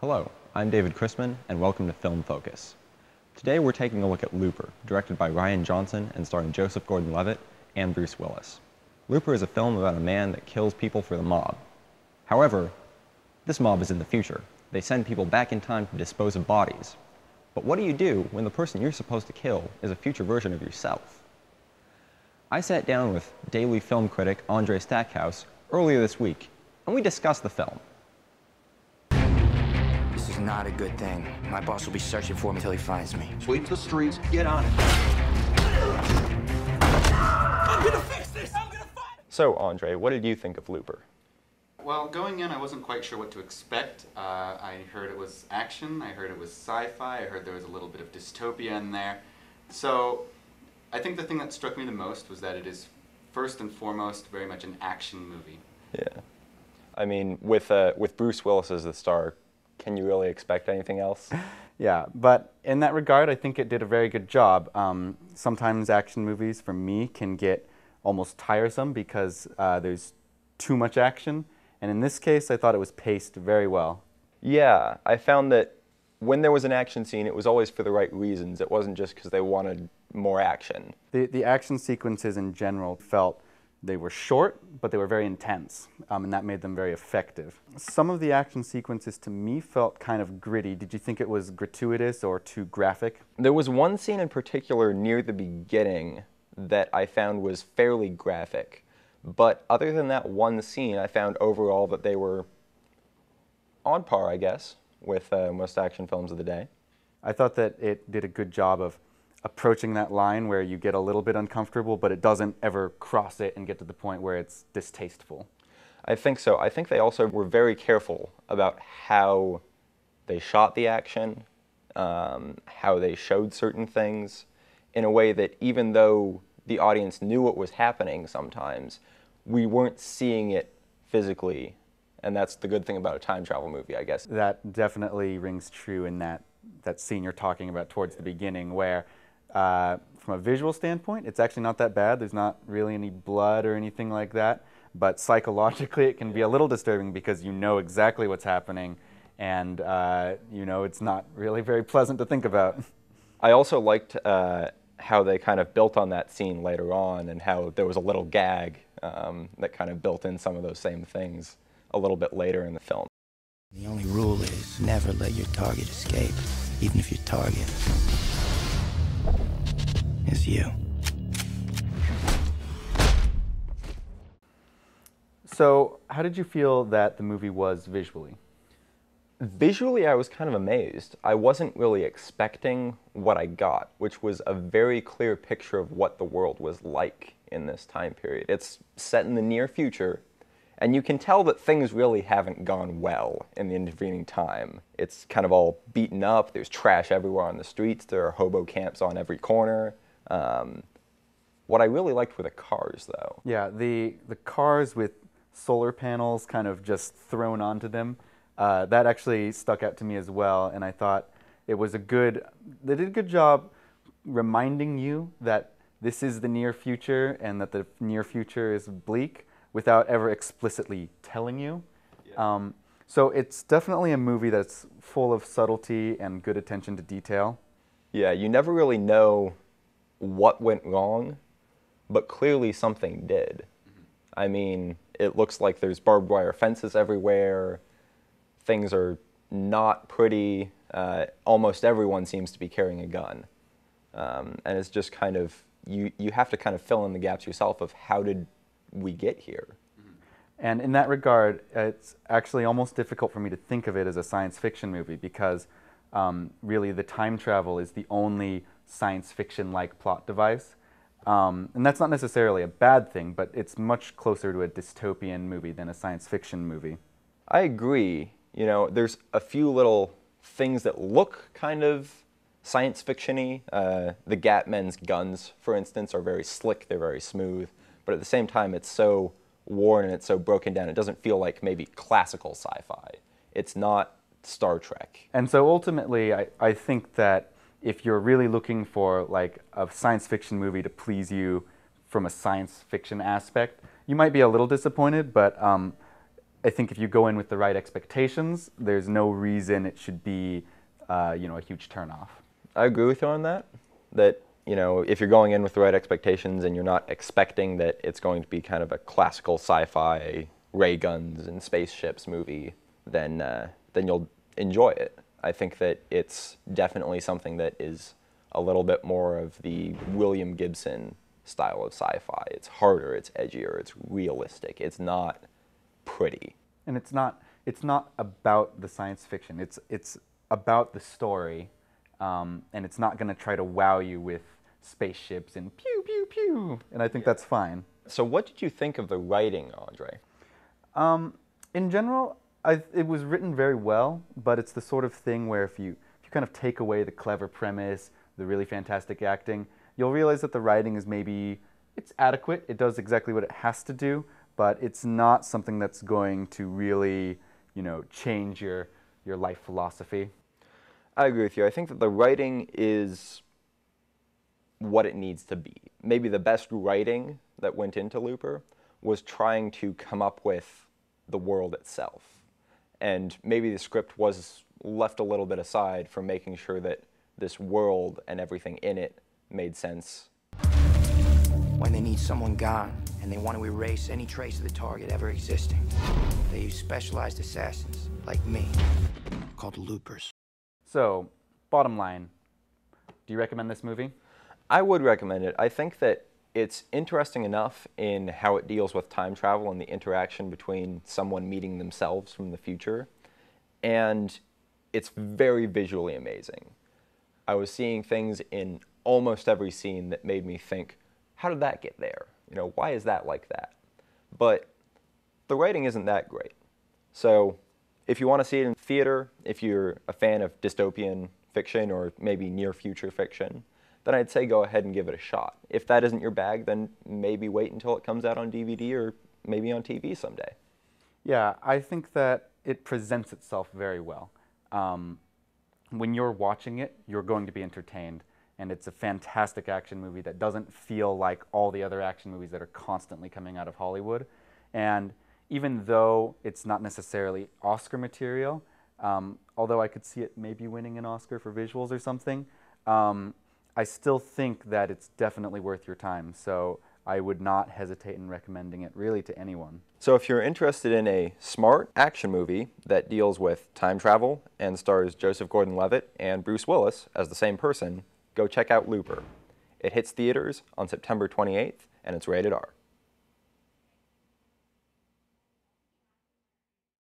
Hello, I'm David Christman, and welcome to Film Focus. Today we're taking a look at Looper, directed by Rian Johnson and starring Joseph Gordon-Levitt and Bruce Willis. Looper is a film about a man that kills people for the mob. However, this mob is in the future. They send people back in time to dispose of bodies. But what do you do when the person you're supposed to kill is a future version of yourself? I sat down with daily film critic Andre Stackhouse earlier this week, and we discussed the film. This is not a good thing. My boss will be searching for me until he finds me. Sweep the streets, get on it. I'm gonna fix this! I'm gonna fight! So, Andre, what did you think of Looper? Well, going in, I wasn't quite sure what to expect. I heard it was action, I heard it was sci-fi, I heard there was a little bit of dystopia in there. So, I think the thing that struck me the most was that it is, first and foremost, very much an action movie. Yeah. I mean, with Bruce Willis as the star, can you really expect anything else? Yeah, but in that regard, I think it did a very good job. Sometimes action movies, for me, can get almost tiresome because there's too much action. And in this case, I thought it was paced very well. Yeah, I found that when there was an action scene, it was always for the right reasons. It wasn't just because they wanted more action. The action sequences in general felt they were short, but they were very intense, and that made them very effective. Some of the action sequences to me felt kind of gritty. Did you think it was gratuitous or too graphic? There was one scene in particular near the beginning that I found was fairly graphic. But other than that one scene, I found overall that they were on par, I guess, with most action films of the day. I thought that it did a good job of approaching that line where you get a little bit uncomfortable, but it doesn't ever cross it and get to the point where it's distasteful. I think so. I think they also were very careful about how they shot the action, how they showed certain things, in a way that even though the audience knew what was happening sometimes, we weren't seeing it physically. And that's the good thing about a time travel movie, I guess. That definitely rings true in that scene you're talking about towards the beginning where from a visual standpoint, it's actually not that bad. There's not really any blood or anything like that. But psychologically, it can be a little disturbing because you know exactly what's happening and you know it's not really very pleasant to think about. I also liked how they kind of built on that scene later on and how there was a little gag that kind of built in some of those same things a little bit later in the film. The only rule is never let your target escape, even if your target is you. So, how did you feel that the movie was visually? Visually, I was kind of amazed. I wasn't really expecting what I got, which was a very clear picture of what the world was like in this time period. It's set in the near future, and you can tell that things really haven't gone well in the intervening time. It's kind of all beaten up, there's trash everywhere on the streets, there are hobo camps on every corner. What I really liked were the cars, though. Yeah, the cars with solar panels kind of just thrown onto them, that actually stuck out to me as well, and I thought it was they did a good job reminding you that this is the near future and that the near future is bleak without ever explicitly telling you. Yeah. So it's definitely a movie that's full of subtlety and good attention to detail. Yeah, you never really know what went wrong, but clearly something did. Mm-hmm. I mean, it looks like there's barbed wire fences everywhere. Things are not pretty. Almost everyone seems to be carrying a gun. And it's just kind of, you have to kind of fill in the gaps yourself of how did we get here. And in that regard, it's actually almost difficult for me to think of it as a science fiction movie because really the time travel is the only science fiction-like plot device. And that's not necessarily a bad thing, but it's much closer to a dystopian movie than a science fiction movie. I agree. You know, there's a few little things that look kind of science fiction-y. The Gatmen's guns, for instance, are very slick, they're very smooth, but at the same time it's so worn and it's so broken down, it doesn't feel like maybe classical sci-fi. It's not Star Trek. And so ultimately, I think that if you're really looking for like a science fiction movie to please you from a science fiction aspect, you might be a little disappointed, but I think if you go in with the right expectations, there's no reason it should be, a huge turnoff. I agree with you on that. That, if you're going in with the right expectations and you're not expecting that it's going to be kind of a classical sci-fi ray guns and spaceships movie, then you'll enjoy it. I think that it's definitely something that is a little bit more of the William Gibson style of sci-fi. It's harder, it's edgier, it's realistic. It's not pretty. And it's not about the science fiction. It's about the story, and it's not going to try to wow you with spaceships and pew pew pew. And I think that's fine. So what did you think of the writing, Andre? In general, it was written very well, but it's the sort of thing where if you kind of take away the clever premise, the really fantastic acting, you'll realize that the writing is it's adequate. It does exactly what it has to do, but it's not something that's going to really, change your life philosophy. I agree with you. I think that the writing is what it needs to be. Maybe the best writing that went into Looper was trying to come up with the world itself. And maybe the script was left a little bit aside from making sure that this world and everything in it made sense. When they need someone gone, and they want to erase any trace of the target ever existing, they use specialized assassins, like me, called loopers. So, bottom line, do you recommend this movie? I would recommend it. I think that it's interesting enough in how it deals with time travel and the interaction between someone meeting themselves from the future, and it's very visually amazing. I was seeing things in almost every scene that made me think, how did that get there? Why is that like that? But the writing isn't that great. So if you want to see it in theater, if you're a fan of dystopian fiction or maybe near future fiction, then I'd say go ahead and give it a shot. If that isn't your bag, then maybe wait until it comes out on DVD or maybe on TV someday. Yeah, I think that it presents itself very well. When you're watching it, you're going to be entertained. And it's a fantastic action movie that doesn't feel like all the other action movies that are constantly coming out of Hollywood. And even though it's not necessarily Oscar material, although I could see it maybe winning an Oscar for visuals or something, I still think that it's definitely worth your time. So I would not hesitate in recommending it really to anyone. So if you're interested in a smart action movie that deals with time travel and stars Joseph Gordon-Levitt and Bruce Willis as the same person, go check out Looper. It hits theaters on September 28th, and it's rated R.